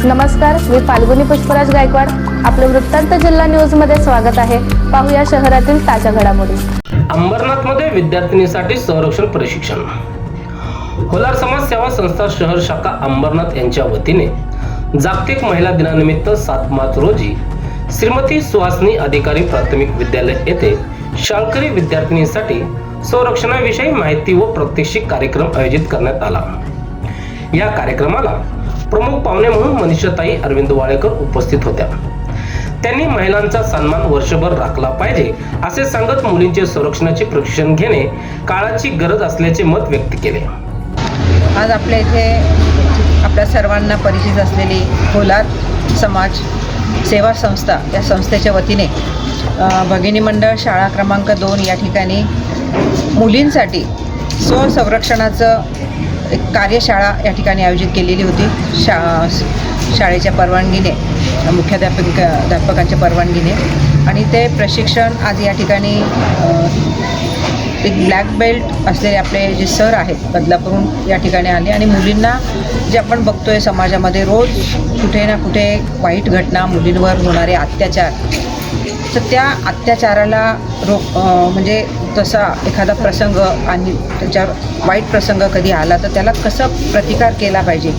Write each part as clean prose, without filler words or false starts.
नमस्कार, मी फाल्गुनी पुष्पराज गायकवाड. आपलं वृत्तांत जिल्हा न्यूज मध्ये स्वागत आहे. पाहूया शहरातील ताज्या घडामोडी. अंबरनाथमध्ये विद्यार्थिनीसाठी संरक्षण प्रशिक्षण. होलार समाज सेवा संस्था शहर शाखा अंबरनाथ यांच्या वतीने जागतिक महिला दिनानिमित्त 7 मार्च रोजी श्रीमती सुहासनी अधिकारी प्राथमिक विद्यालय येथे शाळकरी विद्यार्थिनीसाठी संरक्षणाविषयी माहिती व प्रात्यक्षिक कार्यक्रम आयोजित करण्यात आला. या कार्यक्रमाला प्रमुख पाहुणे म्हणून मनीषाताई अरविंद वाळेकर उपस्थित होत्या. त्यांनी महिलांचा सन्मान वर्षभर राखला पाहिजे असे सांगत मुलींचे संरक्षणाचे प्रशिक्षण घेणे काळाची गरज असल्याचे मत व्यक्त केले. आज आपल्या इथे आपल्या सर्वांना परिचित असलेली होलार समाज सेवा संस्था या संस्थेच्या वतीने भगिनी मंडळ शाळा क्रमांक 2 या ठिकाणी मुलींसाठी स्वसंरक्षणाचं एक कार्यशाळा या ठिकाणी आयोजित केलेली होती. शाळेच्या परवानगीने, मुख्याध्यापकांच्या परवानगीने, आणि ते प्रशिक्षण आज या ठिकाणी एक ब्लॅक बेल्ट असलेले आपले जे सर आहेत बदलापूरून या ठिकाणी आले आणि मुलींना जे आपण बघतोय समाजामध्ये रोज कुठे ना कुठे वाईट घटना, मुलींवर होणारे अत्याचार, तर त्या अत्याचाराला म्हणजे तसा एखादा प्रसंग आणि त्याच्यावर वाईट प्रसंग कधी आला तर त्याला कसं प्रतिकार केला पाहिजे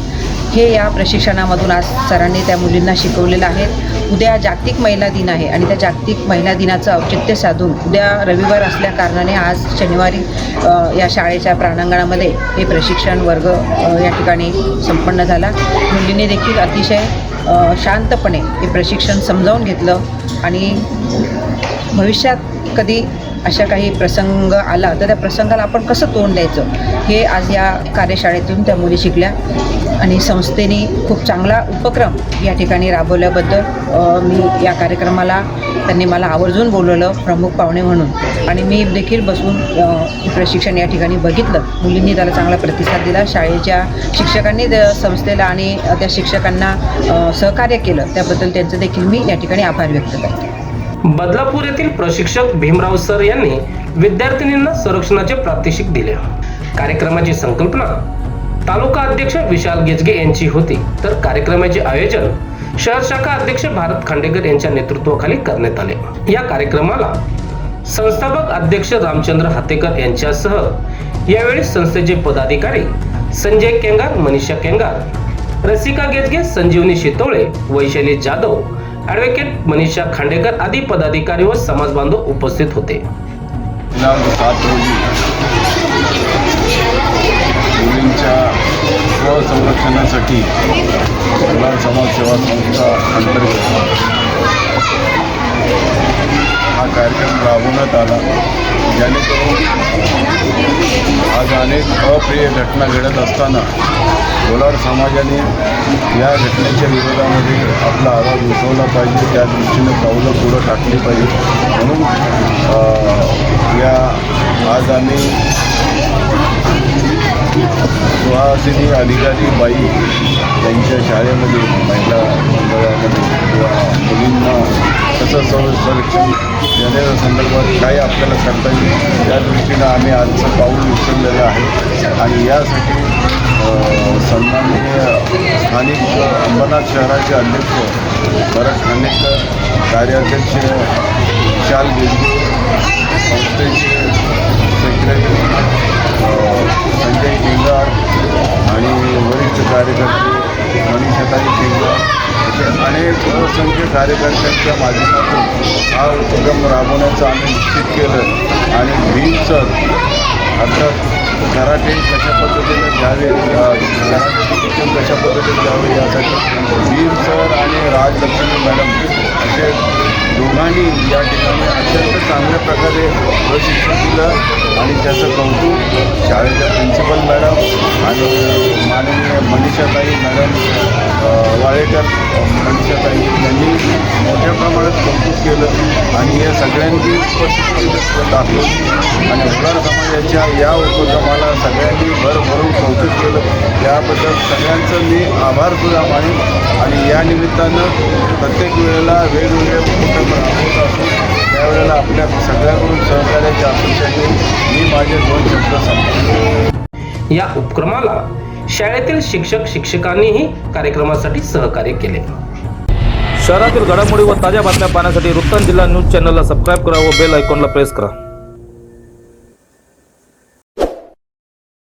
हे या प्रशिक्षणामधून आज सरांनी त्या मुलींना शिकवलेलं आहे. उद्या जागतिक महिला दिन आहे आणि त्या जागतिक महिला दिनाचं औचित्य साधून उद्या रविवार असल्या कारणाने आज शनिवारी या शाळेच्या प्रांगणामध्ये हे प्रशिक्षण वर्ग या ठिकाणी संपन्न झाला. मुलींनी देखील अतिशय शांतपणे हे प्रशिक्षण समजावून घेतलं आणि भविष्यात कधी अशा काही प्रसंग आला तर त्या प्रसंगाला आपण कसं तोंड द्यायचं हे आज या कार्यशाळेतून त्या मुली शिकल्या. आणि संस्थेने खूप चांगला उपक्रम या ठिकाणी राबवल्याबद्दल मी या कार्यक्रमाला त्यांनी मला आवर्जून बोलवलं प्रमुख पाहुणे म्हणून आणि मी देखील बसून प्रशिक्षण या ठिकाणी बघितलं. मुलींनी त्याला चांगला प्रतिसाद दिला. शाळेच्या शिक्षकांनी संस्थेला आणि त्या शिक्षकांना सहकार्य केलं त्याबद्दल त्यांचं देखील मी या ठिकाणी आभार व्यक्त करते. बदलापूर येथील प्रशिक्षक भीमराव सर यांनी विद्यार्थिनींना संरक्षणाचे प्रात्यक्षिक दिले. कार्यक्रमाची संकल्पना तालुका अध्यक्ष विशाल गेजगे यांची होती, तर कार्यक्रमाचे आयोजन शहर शाखा अध्यक्ष भारत खांडेकर यांच्या नेतृत्वाखाली करण्यात आले. या कार्यक्रमाला संस्थापक अध्यक्ष रामचंद्र हातेकर यांच्यासह यावेळी संस्थेचे पदाधिकारी संजय केंगार, मनीषा केंगार, रसिका गेजगे, संजीवनी शितोळे, वैशाली जाधव, ॲडव्होकेट मनीषा खांडेकर आदी पदाधिकारी व समाज बांधव उपस्थित होते. मुलींच्या स्वसंरक्षणासाठी होलार समाज सेवा संस्था अंतर्गत हा कार्यक्रम राबवण्यात आला, जेणेकरून आज अनेक अप्रिय घटना घडत असताना होलार समाजाने या घटनेच्या विरोधामध्ये आपला आवाज उठवला पाहिजे, त्या दृष्टीने पावलं पुढं टाकली पाहिजे. म्हणून आज आम्ही सुहासिनी अधिकारी बाई यांच्या शाळेमध्ये महिला मंडळामध्ये किंवा मुलींना कसं संरक्षण देण्यासंदर्भात काय आपल्याला करता येईल या दृष्टीनं आम्ही आजचं पाऊल उचललेलं आहे. आणि यासाठी सन्माननीय स्थानिक अंबरनाथ शहराचे अध्यक्ष भरत खांडेकर, कार्याध्यक्ष विशाल गेजगे, संस्थेचे सेक्रेटरी संजय केंगार आणि वरिष्ठ कार्यकर्ते मनीषाताई केंगार असे अनेक असंख्य कार्यकर्त्यांच्या माध्यमातून हा उपक्रम राबवण्याचं आम्ही निश्चित केलं. आणि भीम सर अर्थात कराटे कशा पद्धतीने घ्यावे, कराटे शिक्षण कशा पद्धतीने घ्यावे यासाठी भीम सर आणि राजलक्ष्मी मॅडम असे दोघांनी या ठिकाणी अत्यंत चांगल्या प्रकारे प्रशिक्षण दिलं आणि त्याचं कौतुक शाळेच्या प्रिन्सिपल मॅडम आणि माननीय मनीषाताई मॅडम वाळेकर मनीषाताई यांनी मोठ्या प्रमाणात कौतुक केलं. आणि या सगळ्यांनी उपस्थित दाखवली आणि होलार समाजाच्या या उपक्रमाला सगळ्यांनी भरभरून कौतुक केलं. याबद्दल सगळ्यांचं मी आभारसुद्धा मानेन. आणि या निमित्तानं प्रत्येक वेळेला वेगवेगळे उपक्रम राबवत असून त्यावेळेला आपल्या सगळ्यांकडून सहकार्याची अपेक्षा घेऊन मी माझे 2 शब्द सांगतो. या उपक्रमाला शाळेतील शिक्षक शिक्षकांनीही कार्यक्रमासाठी सहकार्य केले. शहरातील घडामोडी व ताज्या बातम्या पाहण्यासाठी वृत्तांत जिल्हा न्यूज चॅनलला सबस्क्राईब करा व बेल आयकॉनला प्रेस करा.